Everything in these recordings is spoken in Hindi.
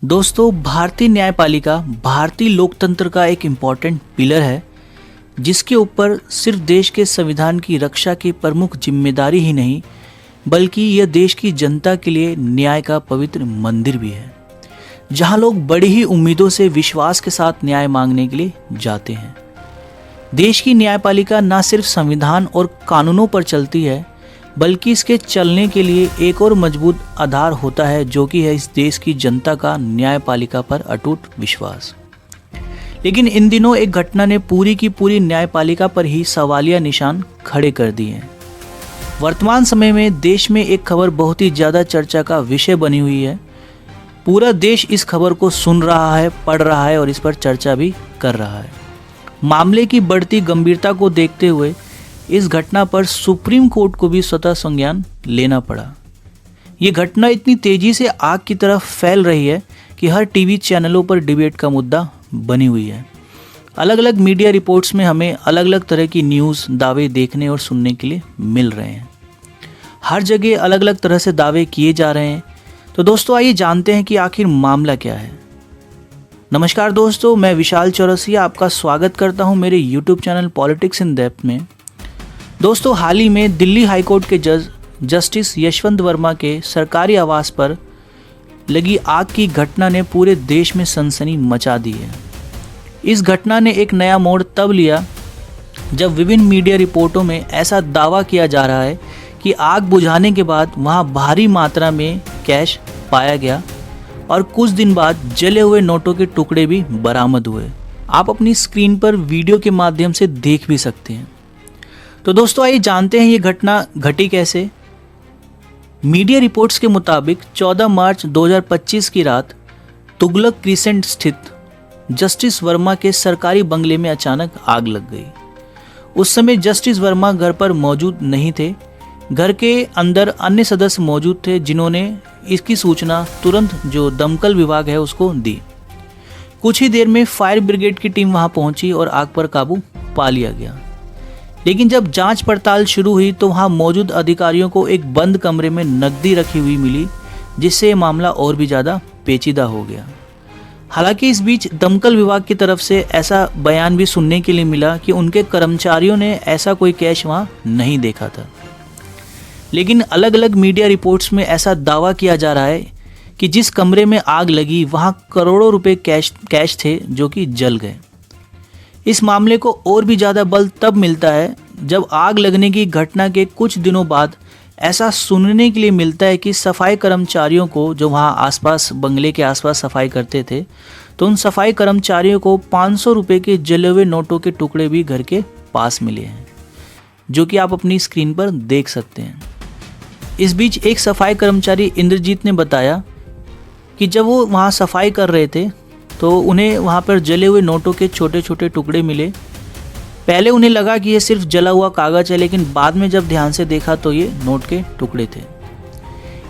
दोस्तों, भारतीय न्यायपालिका भारतीय लोकतंत्र का एक इम्पॉर्टेंट पिलर है, जिसके ऊपर सिर्फ देश के संविधान की रक्षा की प्रमुख जिम्मेदारी ही नहीं, बल्कि यह देश की जनता के लिए न्याय का पवित्र मंदिर भी है, जहां लोग बड़ी ही उम्मीदों से विश्वास के साथ न्याय मांगने के लिए जाते हैं। देश की न्यायपालिका न सिर्फ संविधान और कानूनों पर चलती है, बल्कि इसके चलने के लिए एक और मजबूत आधार होता है, जो कि है इस देश की जनता का न्यायपालिका पर अटूट विश्वास। लेकिन इन दिनों एक घटना ने पूरी की पूरी न्यायपालिका पर ही सवालिया निशान खड़े कर दिए हैं। वर्तमान समय में देश में एक खबर बहुत ही ज़्यादा चर्चा का विषय बनी हुई है। पूरा देश इस खबर को सुन रहा है, पढ़ रहा है और इस पर चर्चा भी कर रहा है। मामले की बढ़ती गंभीरता को देखते हुए इस घटना पर सुप्रीम कोर्ट को भी स्वतः संज्ञान लेना पड़ा। ये घटना इतनी तेजी से आग की तरफ फैल रही है कि हर टीवी चैनलों पर डिबेट का मुद्दा बनी हुई है। अलग अलग मीडिया रिपोर्ट्स में हमें अलग अलग तरह की न्यूज़, दावे देखने और सुनने के लिए मिल रहे हैं। हर जगह अलग अलग तरह से दावे किए जा रहे हैं। तो दोस्तों, आइए जानते हैं कि आखिर मामला क्या है। नमस्कार दोस्तों, मैं विशाल चौरसिया आपका स्वागत करता हूं मेरे YouTube channel politics in depth में। दोस्तों, हाल ही में दिल्ली हाईकोर्ट के जज जस्टिस यशवंत वर्मा के सरकारी आवास पर लगी आग की घटना ने पूरे देश में सनसनी मचा दी है। इस घटना ने एक नया मोड़ तब लिया जब विभिन्न मीडिया रिपोर्टों में ऐसा दावा किया जा रहा है कि आग बुझाने के बाद वहां भारी मात्रा में कैश पाया गया और कुछ दिन बाद जले हुए नोटों के टुकड़े भी बरामद हुए। आप अपनी स्क्रीन पर वीडियो के माध्यम से देख भी सकते हैं। तो दोस्तों, आइए जानते हैं ये घटना घटी कैसे। मीडिया रिपोर्ट्स के मुताबिक 14 मार्च 2025 की रात तुगलक क्रिसेंट स्थित जस्टिस वर्मा के सरकारी बंगले में अचानक आग लग गई। उस समय जस्टिस वर्मा घर पर मौजूद नहीं थे। घर के अंदर अन्य सदस्य मौजूद थे, जिन्होंने इसकी सूचना तुरंत जो दमकल विभाग है उसको दी। कुछ ही देर में फायर ब्रिगेड की टीम वहां पहुंची और आग पर काबू पा लिया गया। लेकिन जब जांच पड़ताल शुरू हुई तो वहां मौजूद अधिकारियों को एक बंद कमरे में नकदी रखी हुई मिली, जिससे ये मामला और भी ज़्यादा पेचीदा हो गया। हालांकि इस बीच दमकल विभाग की तरफ से ऐसा बयान भी सुनने के लिए मिला कि उनके कर्मचारियों ने ऐसा कोई कैश वहां नहीं देखा था। लेकिन अलग अलग मीडिया रिपोर्ट्स में ऐसा दावा किया जा रहा है कि जिस कमरे में आग लगी वहां करोड़ों रुपए कैश थे, जो कि जल गए। इस मामले को और भी ज़्यादा बल तब मिलता है जब आग लगने की घटना के कुछ दिनों बाद ऐसा सुनने के लिए मिलता है कि सफाई कर्मचारियों को, जो वहाँ आसपास बंगले के आसपास सफाई करते थे, तो उन सफाई कर्मचारियों को 500 रुपये के जले हुए नोटों के टुकड़े भी घर के पास मिले हैं, जो कि आप अपनी स्क्रीन पर देख सकते हैं। इस बीच एक सफाई कर्मचारी इंद्रजीत ने बताया कि जब वो वहाँ सफाई कर रहे थे तो उन्हें वहाँ पर जले हुए नोटों के छोटे छोटे टुकड़े मिले। पहले उन्हें लगा कि ये सिर्फ जला हुआ कागज़ है, लेकिन बाद में जब ध्यान से देखा तो ये नोट के टुकड़े थे।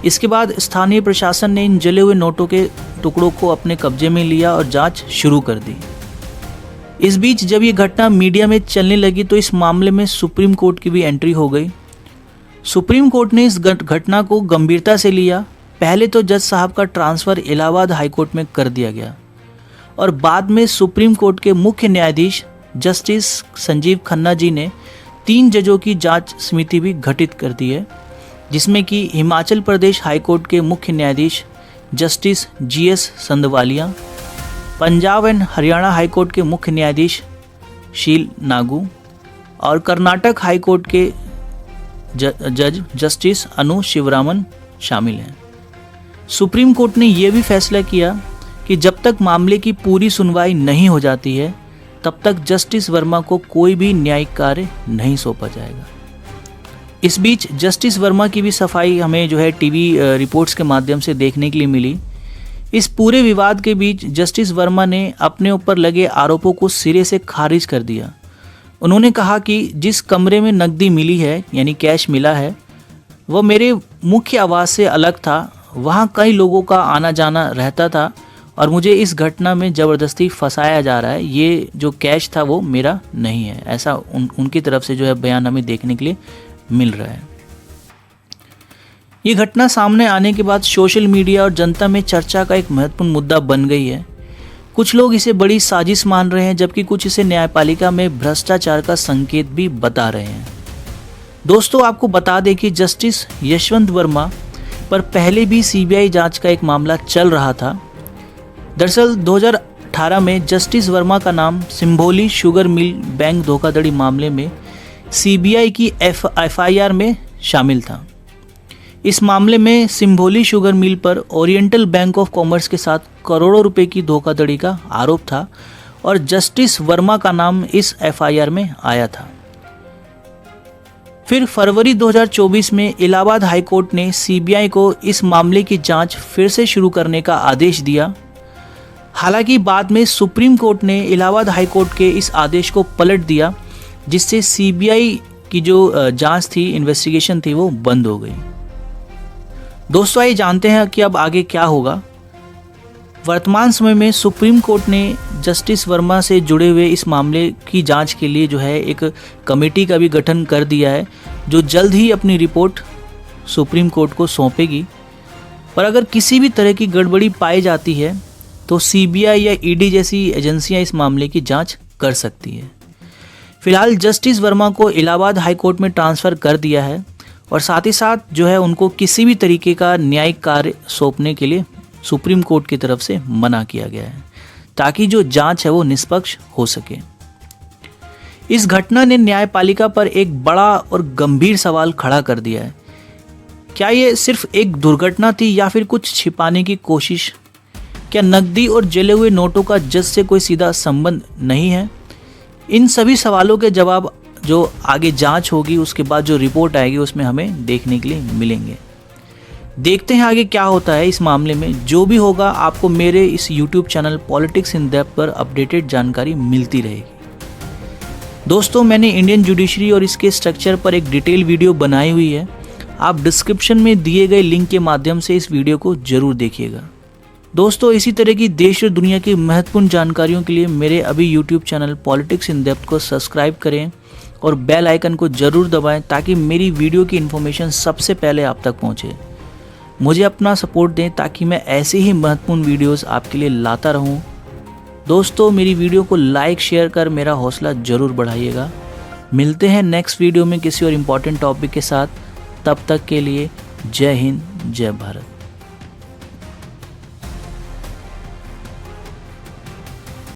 इसके बाद स्थानीय प्रशासन ने इन जले हुए नोटों के टुकड़ों को अपने कब्जे में लिया और जांच शुरू कर दी। इस बीच जब ये घटना मीडिया में चलने लगी तो इस मामले में सुप्रीम कोर्ट की भी एंट्री हो गई। सुप्रीम कोर्ट ने इस घटना को गंभीरता से लिया। पहले तो जज साहब का ट्रांसफ़र इलाहाबाद हाईकोर्ट में कर दिया गया और बाद में सुप्रीम कोर्ट के मुख्य न्यायाधीश जस्टिस संजीव खन्ना जी ने 3 जजों की जांच समिति भी गठित कर दी है, जिसमें कि हिमाचल प्रदेश हाईकोर्ट के मुख्य न्यायाधीश justice GS Sandhawalia, Punjab and Haryana high court के मुख्य न्यायाधीश शील नागू और कर्नाटक हाईकोर्ट के जज जस्टिस अनु शिवरामन शामिल हैं। सुप्रीम कोर्ट ने यह भी फैसला किया कि जब तक मामले की पूरी सुनवाई नहीं हो जाती है, तब तक जस्टिस वर्मा को कोई भी न्यायिक कार्य नहीं सौंपा जाएगा। इस बीच जस्टिस वर्मा की भी सफाई हमें जो है टीवी रिपोर्ट्स के माध्यम से देखने के लिए मिली। इस पूरे विवाद के बीच जस्टिस वर्मा ने अपने ऊपर लगे आरोपों को सिरे से खारिज कर दिया। उन्होंने कहा कि जिस कमरे में नकदी मिली है, यानी कैश मिला है, वह मेरे मुख्य आवास से अलग था। वहाँ कई लोगों का आना जाना रहता था और मुझे इस घटना में ज़बरदस्ती फंसाया जा रहा है। ये जो कैश था वो मेरा नहीं है, ऐसा उनकी तरफ से जो है बयान हमें देखने के लिए मिल रहा है। ये घटना सामने आने के बाद सोशल मीडिया और जनता में चर्चा का एक महत्वपूर्ण मुद्दा बन गई है। कुछ लोग इसे बड़ी साजिश मान रहे हैं, जबकि कुछ इसे न्यायपालिका में भ्रष्टाचार का संकेत भी बता रहे हैं। दोस्तों, आपको बता दें कि जस्टिस यशवंत वर्मा पर पहले भी सीबीआई जांच का एक मामला चल रहा था। दरअसल 2018 में जस्टिस वर्मा का नाम सिंभोली शुगर मिल बैंक धोखाधड़ी मामले में सीबीआई की एफआईआर में शामिल था। इस मामले में सिंभोली शुगर मिल पर ओरिएंटल बैंक ऑफ कॉमर्स के साथ करोड़ों रुपए की धोखाधड़ी का आरोप था और जस्टिस वर्मा का नाम इस एफआईआर में आया था। फिर फरवरी 2024 में इलाहाबाद हाईकोर्ट ने सीबीआई को इस मामले की जांच फिर से शुरू करने का आदेश दिया। हालांकि बाद में सुप्रीम कोर्ट ने इलाहाबाद हाईकोर्ट के इस आदेश को पलट दिया, जिससे सीबीआई की जो जांच थी, इन्वेस्टिगेशन थी, वो बंद हो गई। दोस्तों, आइए जानते हैं कि अब आगे क्या होगा। वर्तमान समय में सुप्रीम कोर्ट ने जस्टिस वर्मा से जुड़े हुए इस मामले की जांच के लिए जो है एक कमेटी का भी गठन कर दिया है, जो जल्द ही अपनी रिपोर्ट सुप्रीम कोर्ट को सौंपेगी। पर अगर किसी भी तरह की गड़बड़ी पाई जाती है तो सीबीआई या ईडी जैसी एजेंसियां इस मामले की जांच कर सकती है। फिलहाल जस्टिस वर्मा को इलाहाबाद हाईकोर्ट में ट्रांसफ़र कर दिया है और साथ ही साथ जो है उनको किसी भी तरीके का न्यायिक कार्य सौंपने के लिए सुप्रीम कोर्ट की तरफ से मना किया गया है, ताकि जो जांच है वो निष्पक्ष हो सके। इस घटना ने न्यायपालिका पर एक बड़ा और गंभीर सवाल खड़ा कर दिया है। क्या ये सिर्फ एक दुर्घटना थी या फिर कुछ छिपाने की कोशिश? क्या नकदी और जले हुए नोटों का जज से कोई सीधा संबंध नहीं है? इन सभी सवालों के जवाब जो आगे जांच होगी, उसके बाद जो रिपोर्ट आएगी, उसमें हमें देखने के लिए मिलेंगे। देखते हैं आगे क्या होता है इस मामले में। जो भी होगा आपको मेरे इस YouTube channel politics in depth पर अपडेटेड जानकारी मिलती रहेगी। दोस्तों, मैंने इंडियन जुडिशरी और इसके स्ट्रक्चर पर एक डिटेल वीडियो बनाई हुई है। आप डिस्क्रिप्शन में दिए गए लिंक के माध्यम से इस वीडियो को जरूर देखिएगा। दोस्तों, इसी तरह की देश और दुनिया की महत्वपूर्ण जानकारियों के लिए मेरे अभी YouTube channel politics in depth को सब्सक्राइब करें और बेल आइकन को जरूर दबाएं, ताकि मेरी वीडियो की इन्फॉर्मेशन सबसे पहले आप तक पहुंचे। मुझे अपना सपोर्ट दें ताकि मैं ऐसे ही महत्वपूर्ण वीडियोस आपके लिए लाता रहूं। दोस्तों, मेरी वीडियो को लाइक शेयर कर मेरा हौसला ज़रूर बढ़ाइएगा। मिलते हैं नेक्स्ट वीडियो में किसी और इम्पोर्टेंट टॉपिक के साथ। तब तक के लिए जय हिंद, जय भारत।